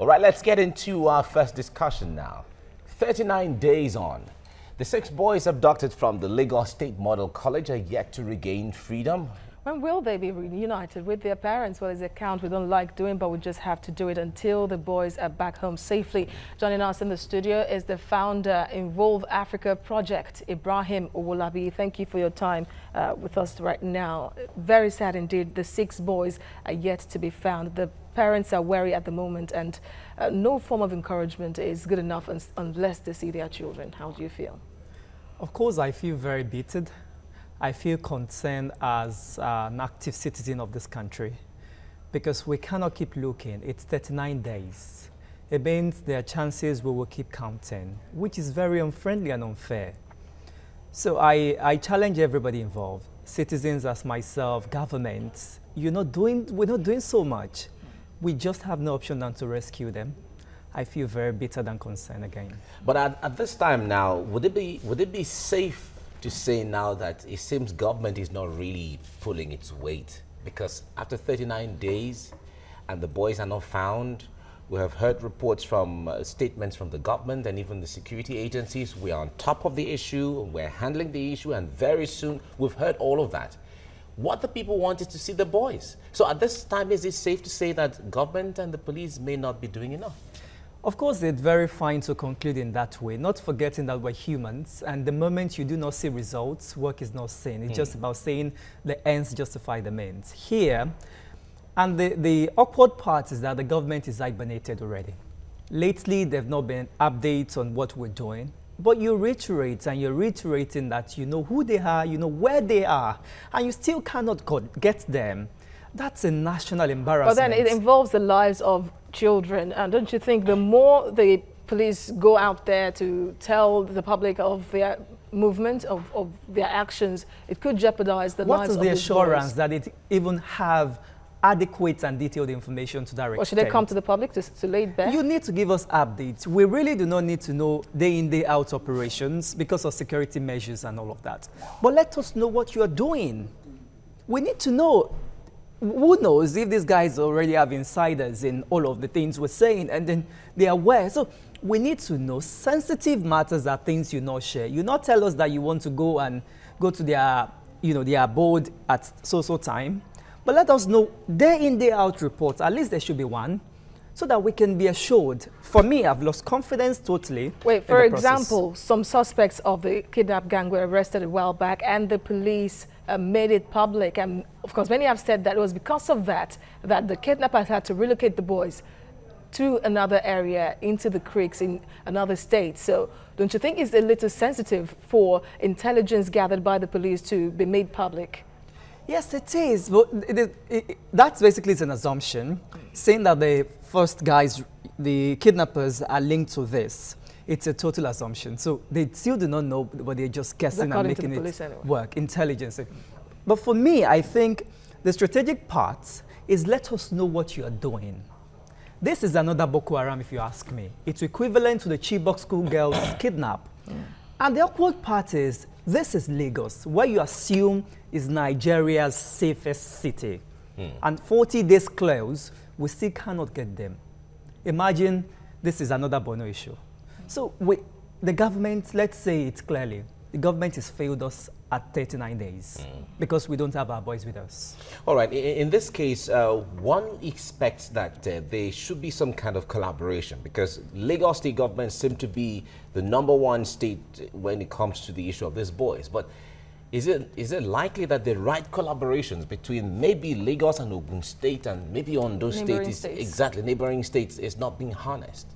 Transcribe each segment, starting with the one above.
All right, let's get into our first discussion now. 39 days on, the 6 boys abducted from the Lagos State Model College are yet to regain freedom. When will they be reunited with their parents? Well, it's a count we don't like doing, but we just have to do it until the boys are back home safely. Joining us in the studio is the founder, Involve Africa Project, Ibrahim Owolabi. Thank you for your time with us right now. Very sad indeed. The 6 boys are yet to be found. The parents are wary at the moment, and no form of encouragement is good enough unless they see their children. How do you feel? Of course, I feel very bitter. I feel concerned as an active citizen of this country because we cannot keep looking. It's 39 days. It means there are chances we will keep counting, which is very unfriendly and unfair. So I challenge everybody involved, citizens as myself, governments. We're not doing so much. We just have no option than to rescue them. I feel very bitter and concerned again. But at this time now, would it be safe to say now that it seems government is not really pulling its weight? Because after 39 days and the boys are not found, we have heard reports from statements from the government and even the security agencies. We are on top of the issue, we're handling the issue, and very soon we've heard all of that. What the people want is to see the boys. So at this time, is it safe to say that government and the police may not be doing enough? Of course, it's very fine to conclude in that way, not forgetting that we're humans, and the moment you do not see results, work is not seen. It's just about saying the ends justify the means. Here, and the awkward part is that the government is hibernated already. Lately, there have not been updates on what we're doing, but you reiterate, and you're reiterating that you know who they are, you know where they are, and you still cannot get them. That's a national embarrassment. But then it involves the lives of children, and don't you think the more the police go out there to tell the public of their movement, of their actions, it could jeopardize the lives of What is the assurance boys? that it even have adequate and detailed information to that extent? Or should they come to the public to lay it bare? You need to give us updates. We really do not need to know day in, day out operations because of security measures and all of that. But let us know what you are doing. We need to know. Who knows if these guys already have insiders in all of the things we're saying, and then they are aware. So we need to know. Sensitive matters are things you not share. You not tell us that you want to go to their, their abode at so time, but let us know day in, day out reports. At least there should be one, so that we can be assured. For me, I've lost confidence totally. Wait, for example, some suspects of the kidnap gang were arrested a while back, and the police made it public. And of course, many have said that it was because of that the kidnappers had to relocate the boys to another area, into the creeks in another state. So don't you think it's a little sensitive for intelligence gathered by the police to be made public? Yes, it is. But that's basically an assumption, saying that the first guys, the kidnappers, are linked to this. It's a total assumption. So they still do not know, but they're just guessing and making it work. Intelligence. But for me, I think the strategic part is let us know what you are doing. This is another Boko Haram, if you ask me. It's equivalent to the Chibok schoolgirls kidnap. And the awkward part is, this is Lagos, where you assume is Nigeria's safest city. And 40 days close, we still cannot get them. Imagine this is another Bono issue. So the government, let's say it clearly, the government has failed us at 39 days because we don't have our boys with us. All right. In this case, one expects that there should be some kind of collaboration because Lagos state government seems to be the #1 state when it comes to the issue of these boys. But is it likely that the right collaborations between maybe Lagos and Ogun State and maybe on those states, exactly neighboring states, is not being harnessed?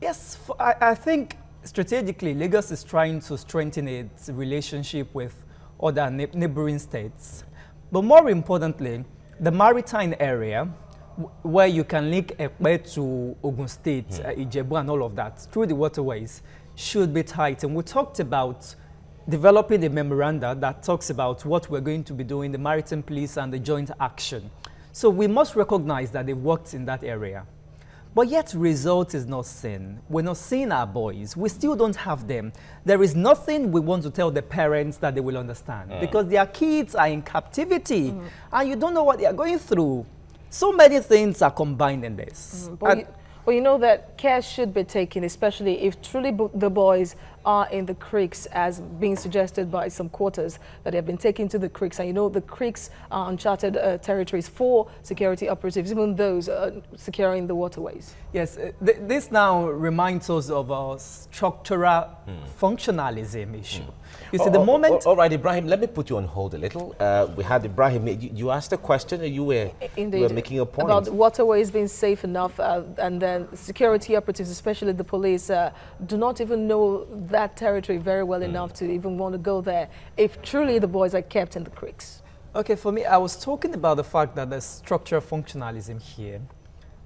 Yes, I think strategically, Lagos is trying to strengthen its relationship with other neighboring states. But more importantly, the maritime area, where you can link Ekpe to Ogun State, Ijebu and all of that, through the waterways, should be tight. And we talked about developing a memoranda that talks about what we're going to be doing, the maritime police and the joint action. So we must recognize that they've worked in that area. But yet result is not seen. We're not seeing our boys. We still don't have them. There is nothing we want to tell the parents that they will understand because their kids are in captivity and you don't know what they are going through. So many things are combined in this. Well, you know that care should be taken, especially if truly the boys are in the creeks, as being suggested by some quarters, that they have been taken to the creeks. And you know the creeks are uncharted territories for security operatives, even those securing the waterways. Yes, this now reminds us of a structural functionalism issue. You see, the moment... All right, Ibrahim, let me put you on hold a little. We had Ibrahim, you asked a question and you were making a point. About waterways being safe enough, and then security operatives, especially the police, do not even know that territory very well enough to even want to go there if truly the boys are kept in the creeks. Okay, for me, I was talking about the fact that there's structural functionalism here.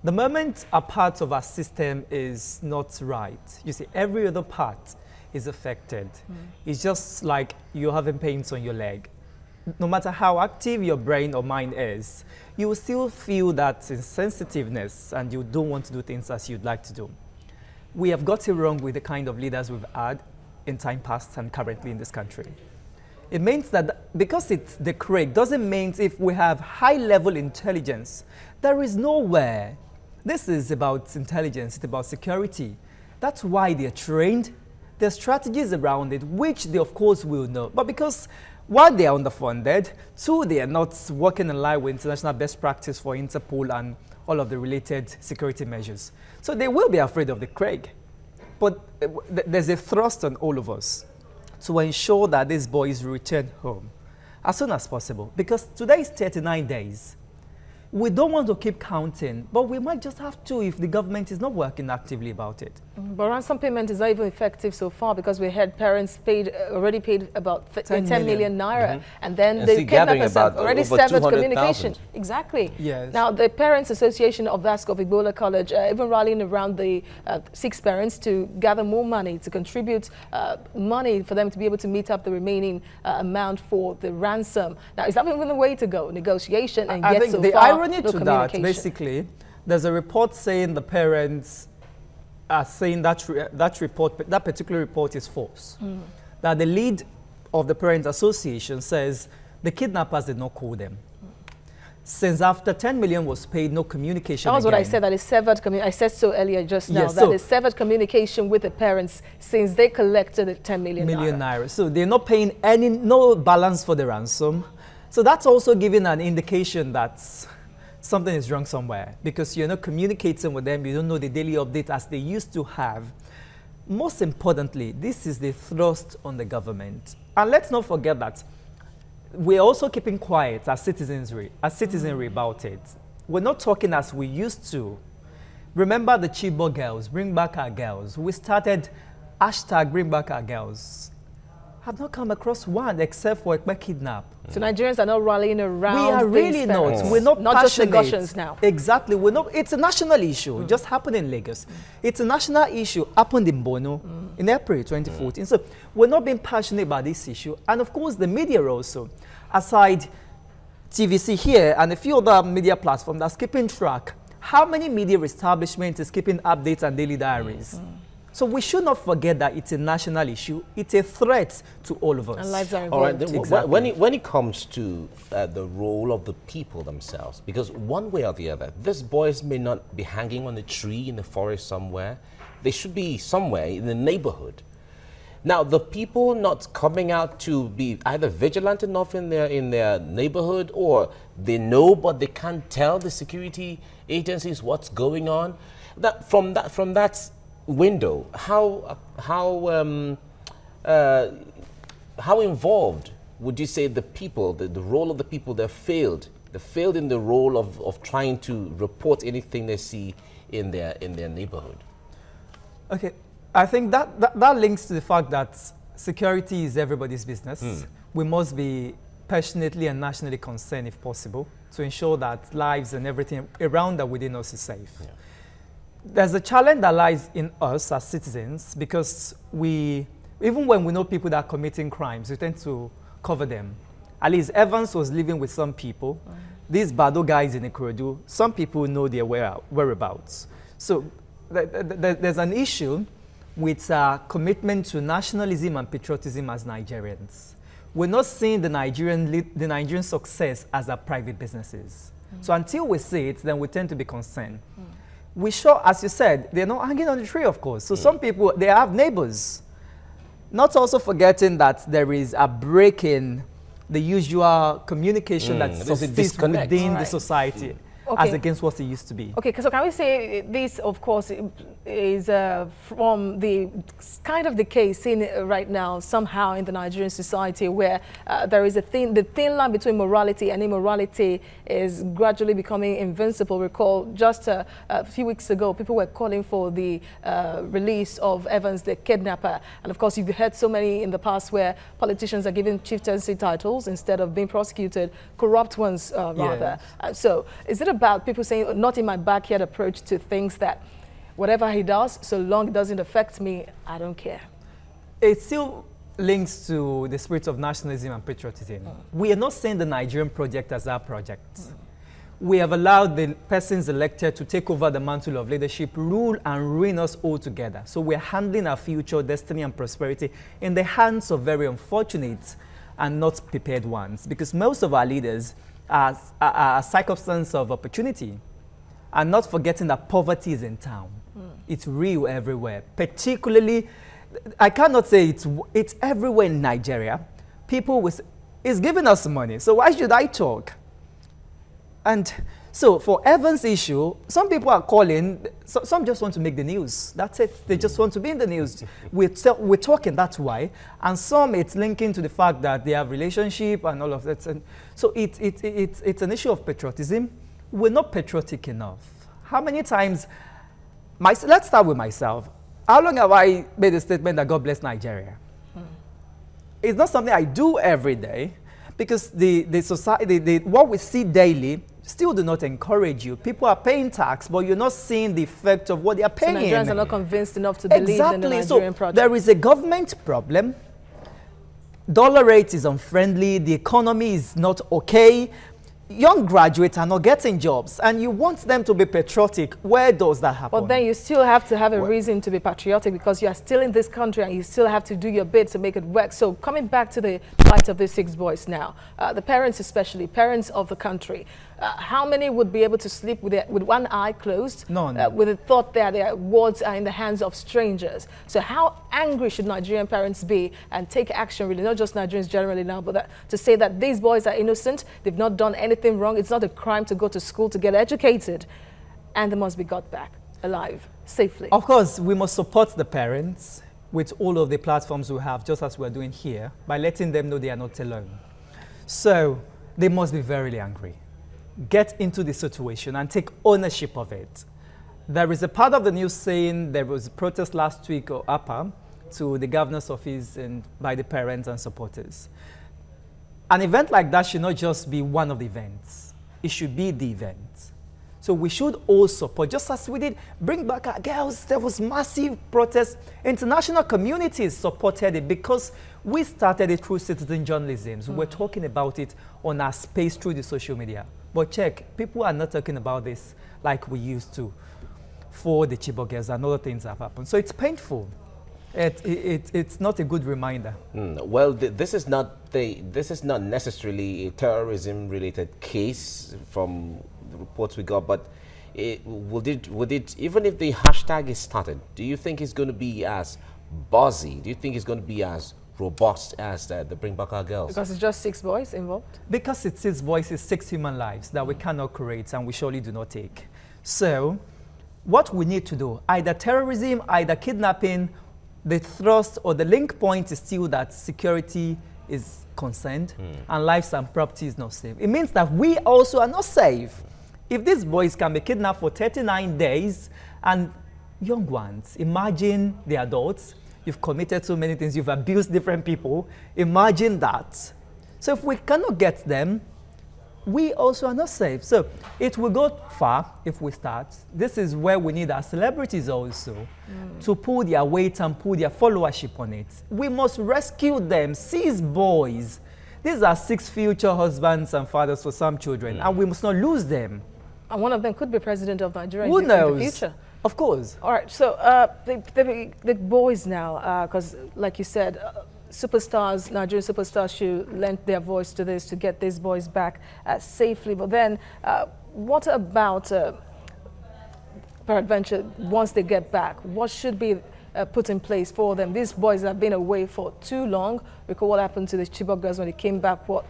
The moment a part of our system is not right, you see, every other part is affected. It's just like you're having pains on your leg. No matter how active your brain or mind is, you will still feel that insensitiveness and you don't want to do things as you'd like to do. We have got it wrong with the kind of leaders we've had in time past and currently in this country. It means that because it's the creek doesn't mean if we have high-level intelligence, there is nowhere. This is about intelligence, it's about security. That's why they're trained. There's strategies around it, which they of course will know. But because one, they are underfunded, two, they are not working in line with international best practice for Interpol and all of the related security measures. So they will be afraid of the Craig. But there's a thrust on all of us to ensure that these boys return home as soon as possible. Because today is 39 days. We don't want to keep counting, but we might just have to if the government is not working actively about it. But ransom payment is not even effective so far, because we had parents already paid about 10 million naira, and then the kidnappers have already severed communication. Exactly. Yes. Now, the Parents Association of Vasco of Igbola College even rallying around the 6 parents to gather more money, to contribute money for them to be able to meet up the remaining amount for the ransom. Now, is that even the way to go? Negotiation, and yet so far, no to that, basically, there's a report saying the parents are saying that that particular report is false. That the lead of the Parents Association says the kidnappers did not call them. Since after 10 million was paid, no communication. That was what I said, that is severed communication. I said so earlier just now, that is severed communication with the parents since they collected the 10 million naira. So they're not paying no balance for the ransom. So that's also giving an indication that something is wrong somewhere, because you're not communicating with them, you don't know the daily update as they used to have. Most importantly, this is the thrust on the government. And let's not forget that we're also keeping quiet as citizenry about it. We're not talking as we used to. Remember the Chibok girls, bring back our girls. We started hashtag bring back our girls. Have not come across one except for a kidnap. So Nigerians are not rallying around. We are really not. We're not passionate. Just the Gaussians now. Exactly. We're not. It's a national issue. It just happened in Lagos. It's a national issue. Happened in Bono in April 2014. So we're not being passionate about this issue. And of course, the media also, aside TVC here and a few other media platforms that's keeping track. How many media establishments is keeping updates and daily diaries? So we should not forget that it's a national issue. It's a threat to all of us. And lives are involved. All right. Exactly. When it comes to the role of the people themselves, because one way or the other, these boys may not be hanging on a tree in the forest somewhere. They should be somewhere in the neighborhood. Now, the people not coming out to be either vigilant enough in their neighborhood, or they know but they can't tell the security agencies what's going on. That from that window, how involved would you say the people, the role of the people, they failed in the role of trying to report anything they see in their neighborhood? Okay, I think that links to the fact that security is everybody's business. We must be passionately and nationally concerned, if possible, to ensure that lives and everything around and within us is safe. Yeah. There's a challenge that lies in us as citizens, because even when we know people that are committing crimes, we tend to cover them. At least Evans was living with some people. These Bado guys in Ikorodu, some people know their whereabouts. So there's an issue with commitment to nationalism and patriotism as Nigerians. We're not seeing the Nigerian success as our private businesses. So until we see it, then we tend to be concerned. we sure, as you said, they're not hanging on the tree, of course. So some people, they have neighbors. Not also forgetting that there is a break in the usual communication that subsists within the society. As against what it used to be. Okay, so can we say this, of course, is from the kind of decay seen right now somehow in the Nigerian society, where there is the thin line between morality and immorality is gradually becoming invincible. Recall just a few weeks ago, people were calling for the release of Evans, the kidnapper. And of course, you've heard so many in the past where politicians are given chieftaincy titles instead of being prosecuted, corrupt ones rather. So is it about people saying, not in my backyard approach to things that whatever he does, so long it doesn't affect me, I don't care? It still links to the spirit of nationalism and patriotism. We are not saying the Nigerian project as our project. We have allowed the persons elected to take over the mantle of leadership, rule and ruin us all together. So we're handling our future, destiny and prosperity in the hands of very unfortunate and not prepared ones, because most of our leaders are a circumstance of opportunity, and not forgetting that poverty is in town. It's real everywhere, particularly, I cannot say it's everywhere in Nigeria. People with, it's giving us money, so why should I talk? And so for Evans' issue, some people are calling, some just want to make the news. That's it. They just want to be in the news. We're talking, that's why. And some, it's linking to the fact that they have relationship and all of that. And so it's an issue of patriotism. We're not patriotic enough. How many times, let's start with myself. How long have I made a statement that God bless Nigeria? It's not something I do every day, because the society, what we see daily still do not encourage you. People are paying tax, but you're not seeing the effect of what they are paying. So Nigerians are not convinced enough to believe in the Nigerian project. There is a government problem. Dollar rate is unfriendly. The economy is not okay. Young graduates are not getting jobs, and you want them to be patriotic. Where does that happen? But then you still have to have a reason to be patriotic, because you are still in this country and you still have to do your bit to make it work. So coming back to the plight of these 6 boys now, the parents especially, parents of the country, how many would be able to sleep with one eye closed? None. With the thought that their wards are in the hands of strangers. So how angry should Nigerian parents be and take action, really, not just Nigerians generally now, but to say that these boys are innocent, they've not done anything wrong, it's not a crime to go to school to get educated, and they must be got back alive, safely. Of course, we must support the parents with all of the platforms we have, just as we're doing here, by letting them know they are not alone. So they must be very angry. Get into the situation and take ownership of it. There is a part of the news saying there was a protest last week or upper to the governor's office and by the parents and supporters. An event like that should not just be one of the events. It should be the event. So we should all support, just as we did Bring Back Our Girls. There was massive protest. International communities supported it because we started it through citizen journalism. So we're talking about it on our space through the social media. But check, people are not talking about this like we used to for the Chibok girls, and other things have happened. So it's painful. It's not a good reminder. Well, this is not necessarily a terrorism-related case from the reports we got, but would it even if the hashtag is started, do you think it's going to be as buzzy? Do you think it's going to be as robust as the Bring Back Our Girls? Because it's just 6 boys involved? Because it's 6 boys, it's 6 human lives that we cannot create and we surely do not take. So what we need to do, either terrorism, either kidnapping, the thrust or the link point is still that security is concerned and lives and property is not safe. It means that we also are not safe. If these boys can be kidnapped for 39 days and young ones, imagine the adults, you've committed so many things, you've abused different people, imagine that. So if we cannot get them, we also are not safe. So it will go far if we start. This is where we need our celebrities also to pull their weight and pull their followership on it. We must rescue them, seize boys. These are 6 future husbands and fathers for some children, and we must not lose them. And one of them could be president of Nigeria Who knows? in the future. Of course. All right, so the boys now, because like you said, superstars, Nigerian superstars should lend their voice to this to get these boys back safely. But then what about peradventure, once they get back, what should be put in place for them? These boys have been away for too long. Recall what happened to the Chibok girls when they came back, what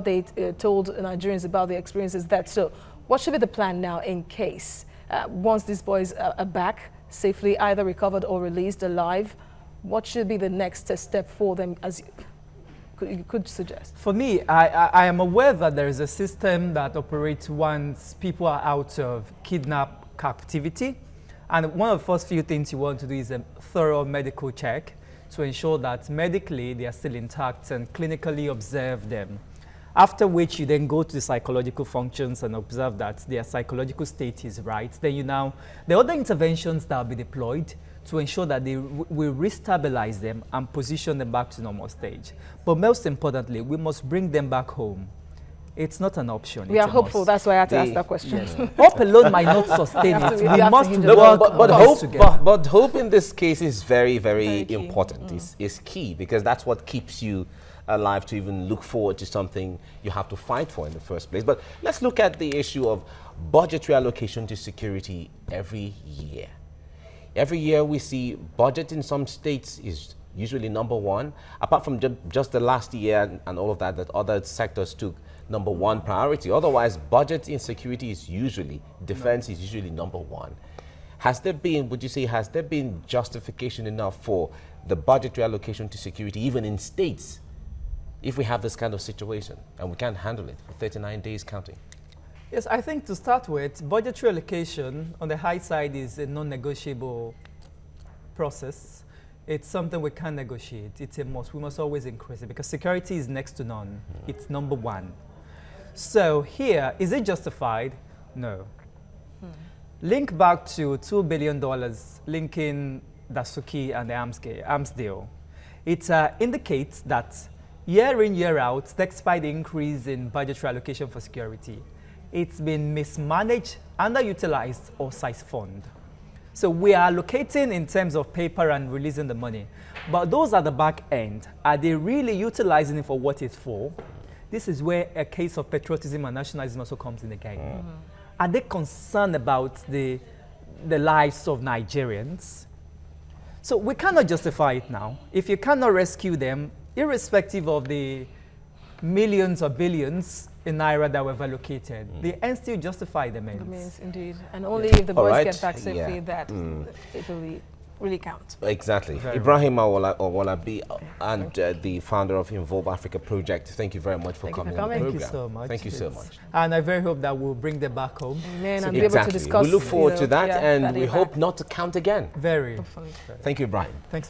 they told Nigerians about their experiences there. So what should be the plan now in case, once these boys are back, safely either recovered or released alive, what should be the next step for them, as you could suggest? For me, I am aware that there is a system that operates once people are out of kidnap captivity. And one of the first few things you want to do is a thorough medical check to ensure that medically they are still intact and clinically observe them. After which you then go to the psychological functions and observe that their psychological state is right. Then the other interventions that will be deployed to ensure that they will restabilize them and position them back to normal stage. But most importantly, we must bring them back home. It's not an option. We are hopeful. That's why I had to ask that question. Yes. Hope alone might not sustain it. We must work but hope in this case is very, very important. It's key, because that's what keeps you alive to even look forward to something you have to fight for in the first place. But let's look at the issue of budgetary allocation to security every year. Every year we see budget in some states is usually #1. Apart from just the last year and all of that, that other sectors took #1 priority. Otherwise, budget in security is usually, defense is usually #1. Has there been, would you say, has there been justification enough for the budgetary allocation to security, even in states, if we have this kind of situation and we can't handle it for 39 days counting? Yes, I think to start with, budgetary allocation on the high side is a non-negotiable process. It's something we can't negotiate. It's a must. We must always increase it because security is next to none. It's #1. So here, is it justified? No. Link back to $2 billion linking Dasuki and the arms deal. It indicates that year in, year out, despite the increase in budgetary allocation for security, it's been mismanaged, underutilized, or size fund. So we are allocating in terms of paper and releasing the money. But those at the back end, are they really utilizing it for what it's for? This is where a case of patriotism and nationalism also comes in again. Are they concerned about the lives of Nigerians? So we cannot justify it now. If you cannot rescue them, irrespective of the millions or billions in Naira that we've allocated, the ends still justify the means. The means, indeed. And only if the boys get back safely that it will really count. Exactly. Ibrahim Awolabi and the founder of Involve Africa Project, thank you very much for coming on the program. Thank you so much. Thank you so much. And I very hope that we'll bring them back home. Amen. And be able to discuss. We look forward to that, and we hope not to count again. Very. Hopefully. Thank you, Ibrahim. Thanks.